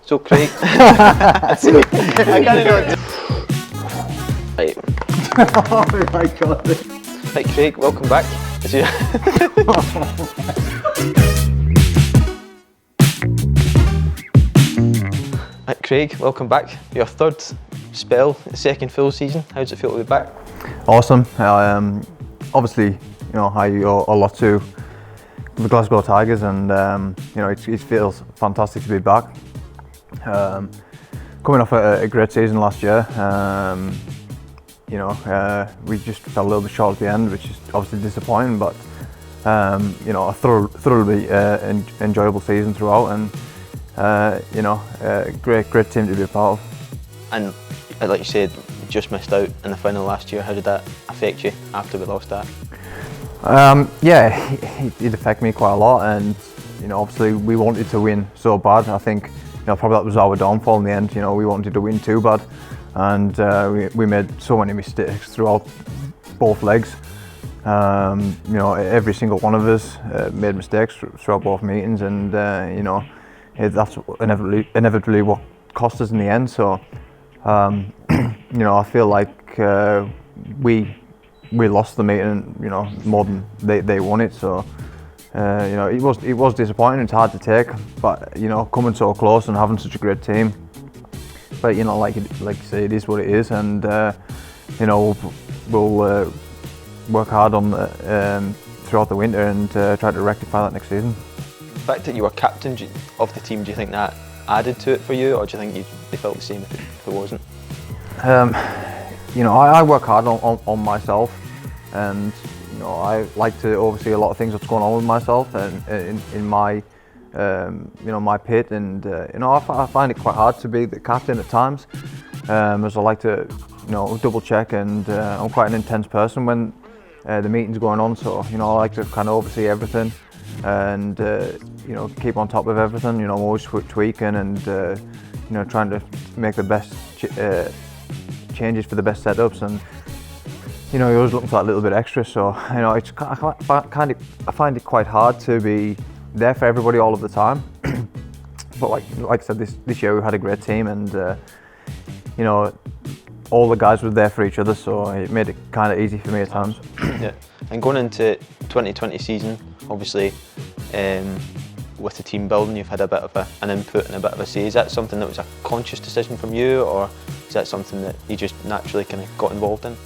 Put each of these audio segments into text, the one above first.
So Craig, I can't do it. Right. Oh my god. Right, Craig, welcome back. Right, Craig, welcome back. Your third spell, second full season. How does it feel to be back? Awesome. Obviously, I owe a lot to the Glasgow Tigers, and it feels fantastic to be back. Coming off a great season last year, we just fell a little bit short at the end, which is obviously disappointing. But a thoroughly enjoyable season throughout, and great team to be a part of. And like you said, you just missed out in the final last year. How did that affect you after we lost that? It affected me quite a lot, and obviously we wanted to win so bad. I think probably that was our downfall in the end. We wanted to win too bad, and we made so many mistakes throughout both legs. Every single one of us made mistakes throughout both meetings, and that's inevitably what cost us in the end. So I feel like we lost the meeting, more than they won it. So it was disappointing. It's hard to take, but coming so close and having such a great team. But like you say, it is what it is, and we'll work hard on throughout the winter and try to rectify that next season. The fact that you were captain of the team, do you think that added to it for you, or do you think they felt the same if it wasn't? I work hard on myself, and I like to oversee a lot of things that's going on with myself and in my my pit, and I find it quite hard to be the captain at times, as I like to double check, and I'm quite an intense person when the meeting's going on. So I like to kind of oversee everything, and keep on top of everything. I'm always tweaking and trying to make the best changes for the best setups, and you're always looking for that little bit extra. So it's I find it quite hard to be there for everybody all of the time. But like I said, this year we had a great team, and all the guys were there for each other, so it made it kind of easy for me at times. Yeah, and going into 2020 season, obviously with the team building, you've had a bit of an input and a bit of a say. Is that something that was a conscious decision from you, or is that something that you just naturally kind of got involved in?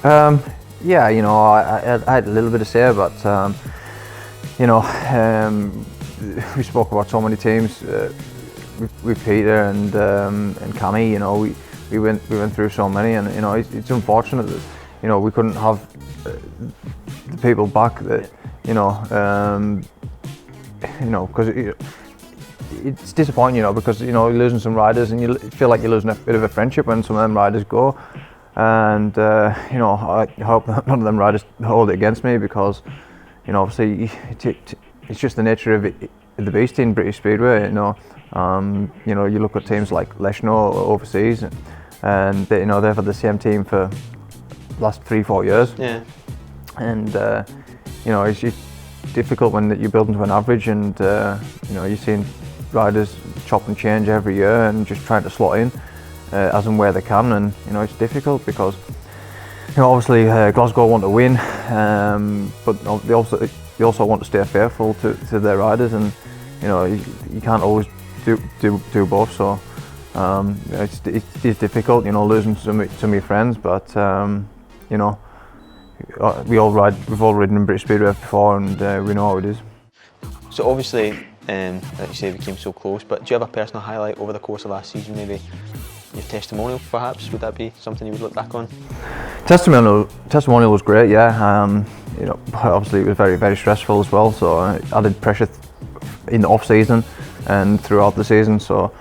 I had a little bit of say, but we spoke about so many teams with Peter and Cammy. We went through so many, and it's unfortunate that we couldn't have the people back that because it's disappointing, because you're losing some riders, and you feel like you're losing a bit of a friendship when some of them riders go. And I hope none of them riders hold it against me, because obviously it's just the nature of it, the beast in British Speedway. You look at teams like Leshno overseas, and they've had the same team for the last 3-4 years. Yeah. And it's just difficult when you're building to an average, and you're seeing riders chop and change every year and just trying to slot in as and where they can, and it's difficult because obviously Glasgow want to win, but they also want to stay faithful to their riders, and you can't always do both. So it is difficult, losing some of your friends, but we've all ridden in British Speedway before, and we know how it is. So obviously, like you say, we came so close, but do you have a personal highlight over the course of last season, maybe your testimonial perhaps? Would that be something you would look back on? Testimonial was great, yeah. Obviously it was very, very stressful as well, so it added pressure in the off season and throughout the season. So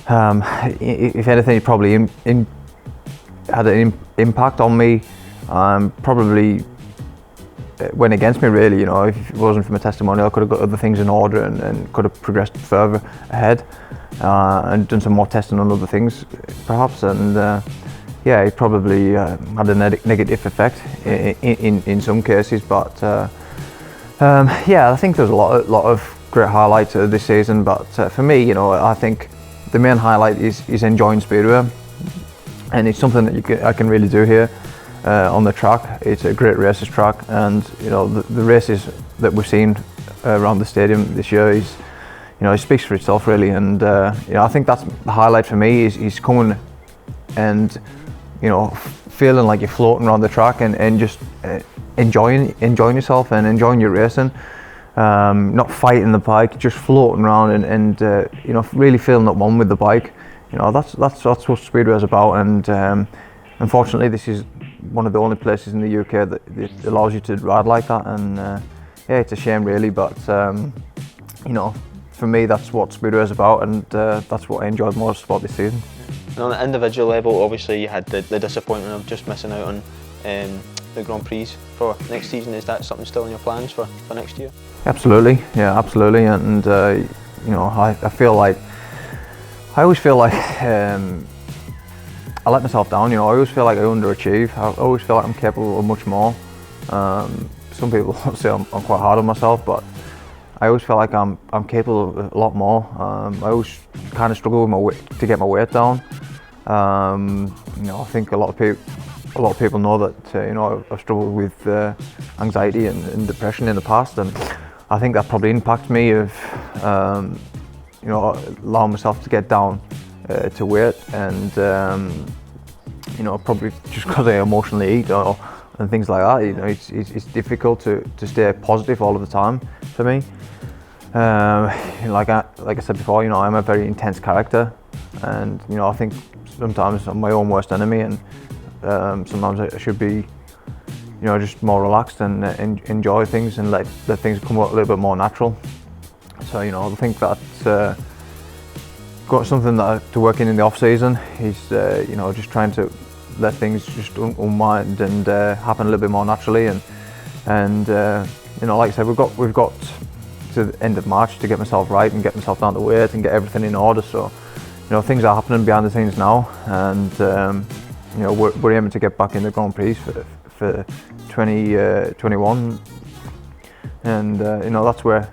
if anything, it probably had an impact on me. Probably went against me, really. If it wasn't from a testimonial, I could have got other things in order and could have progressed further ahead and done some more testing on other things perhaps, and it probably had a negative effect in some cases, but I think there's a lot of great highlights of this season. But for me, I think the main highlight is enjoying speedway, and it's something that I can really do here on the track. It's a great races track, and you know the races that we've seen around the stadium this year is, you know, it speaks for itself really, and you know, I think that's the highlight for me is coming and, you know, feeling like you're floating around the track and just enjoying yourself and enjoying your racing. Not fighting the bike, just floating around and you know, really feeling at one with the bike. You know, that's what Speedway is about, and unfortunately this is one of the only places in the UK that allows you to ride like that, and yeah, it's a shame really, but you know, for me that's what Speedway is about, and that's what I enjoyed most about this season. And on an individual level, obviously you had the disappointment of just missing out on the Grand Prix for next season. Is that something still in your plans for next year? Absolutely, yeah, absolutely, and you know, I always feel like I let myself down. You know, I always feel like I underachieve. I always feel like I'm capable of much more. Some people say I'm quite hard on myself, but I always feel like I'm capable of a lot more. I always kind of struggle with my weight, to get my weight down. You know, I think a lot of people know that you know, I've struggled with anxiety and depression in the past, and I think that probably impacts me of you know, allowing myself to get down to weight, and you know, probably just because I emotionally eat and things like that. You know, it's difficult to stay positive all of the time for me. Like I said before, you know, I'm a very intense character, and you know, I think sometimes I'm my own worst enemy, and sometimes I should be, you know, just more relaxed and enjoy things and let things come out a little bit more natural. So, you know, I think that's got something that to work in the off season is you know, just trying to let things just unwind and happen a little bit more naturally, and you know, like I said, we've got to the end of March to get myself right and get myself down to weight and get everything in order. So, you know, things are happening behind the scenes now, and you know, we're aiming to get back in the Grand Prix for 2021, and you know, that's where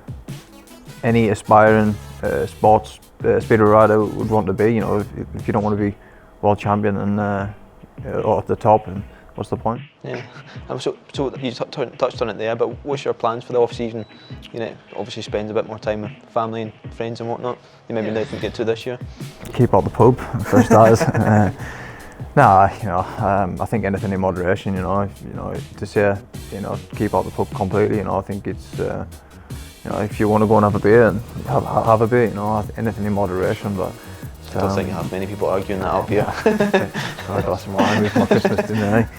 any aspiring sports speedway rider would want to be. You know, if you don't want to be world champion and or at the top, and what's the point? Yeah. So you touched on it there, but what's your plans for the off season? You know, obviously spend a bit more time with family and friends and whatnot. You maybe didn't get to this year. Keep out the pub for starters. Nah, you know, I think anything in moderation. You know, to say, you know, keep out the pub completely. You know, I think it's you know, if you want to go and have a beer, and have a beer. You know, anything in moderation, but. I don't think you have many people arguing that up here. A glass of wine with my Christmas dinner,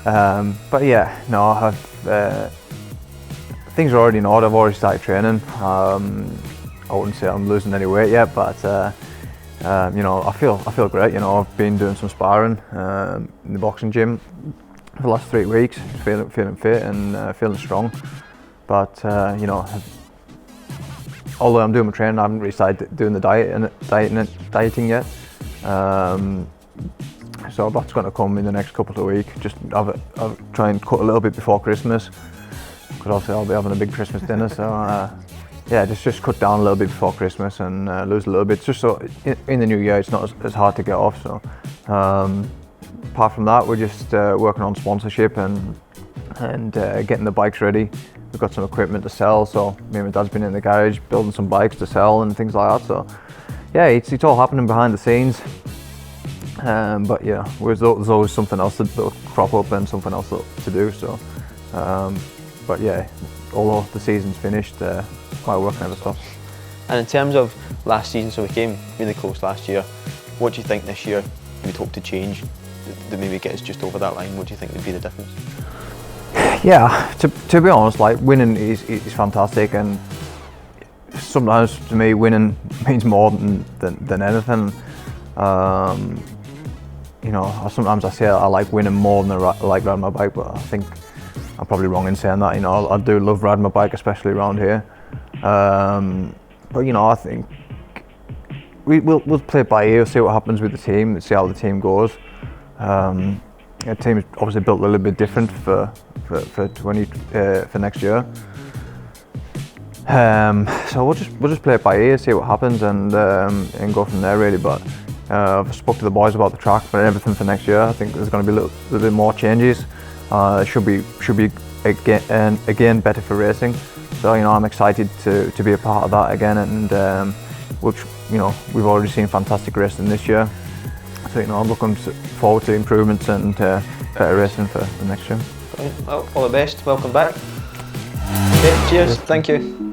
eh? But yeah, no, I have things are already in order. I've already started training. I wouldn't say I'm losing any weight yet, but you know, I feel great. You know, I've been doing some sparring in the boxing gym for the last 3 weeks, feeling fit and feeling strong. But you know, although I'm doing my training, I haven't really started doing the dieting yet. So that's going to come in the next couple of weeks. Just I'll try and cut a little bit before Christmas, because obviously I'll be having a big Christmas dinner. So yeah, just cut down a little bit before Christmas and lose a little bit, just so in the new year it's not as hard to get off. So apart from that, we're just working on sponsorship and getting the bikes ready. We've got some equipment to sell, so me and my dad's been in the garage building some bikes to sell and things like that. So yeah, it's all happening behind the scenes. But yeah, there's always something else to crop up and something else to do. So, but yeah, although the season's finished, my work never stops. And in terms of last season, so we came really close last year. What do you think this year you'd hope to change that maybe get us just over that line? What do you think would be the difference? Yeah, to be honest, like winning is fantastic, and sometimes to me winning means more than anything. You know, sometimes I say I like winning more than I like riding my bike, but I think I'm probably wrong in saying that. You know, I do love riding my bike, especially around here. But you know, I think we'll play it by ear, see what happens with the team, see how the team goes. The team is obviously built a little bit different for next year. So we'll just play it by ear, see what happens, and go from there really. But I've spoke to the boys about the track and everything for next year. I think there's going to be a little bit more changes. It should be again better for racing. So I'm excited to be a part of that again, and which we've already seen fantastic racing this year. So I'm looking forward to improvements and better racing for the next year. Well, all the best. Welcome back. Okay, cheers. Thank you.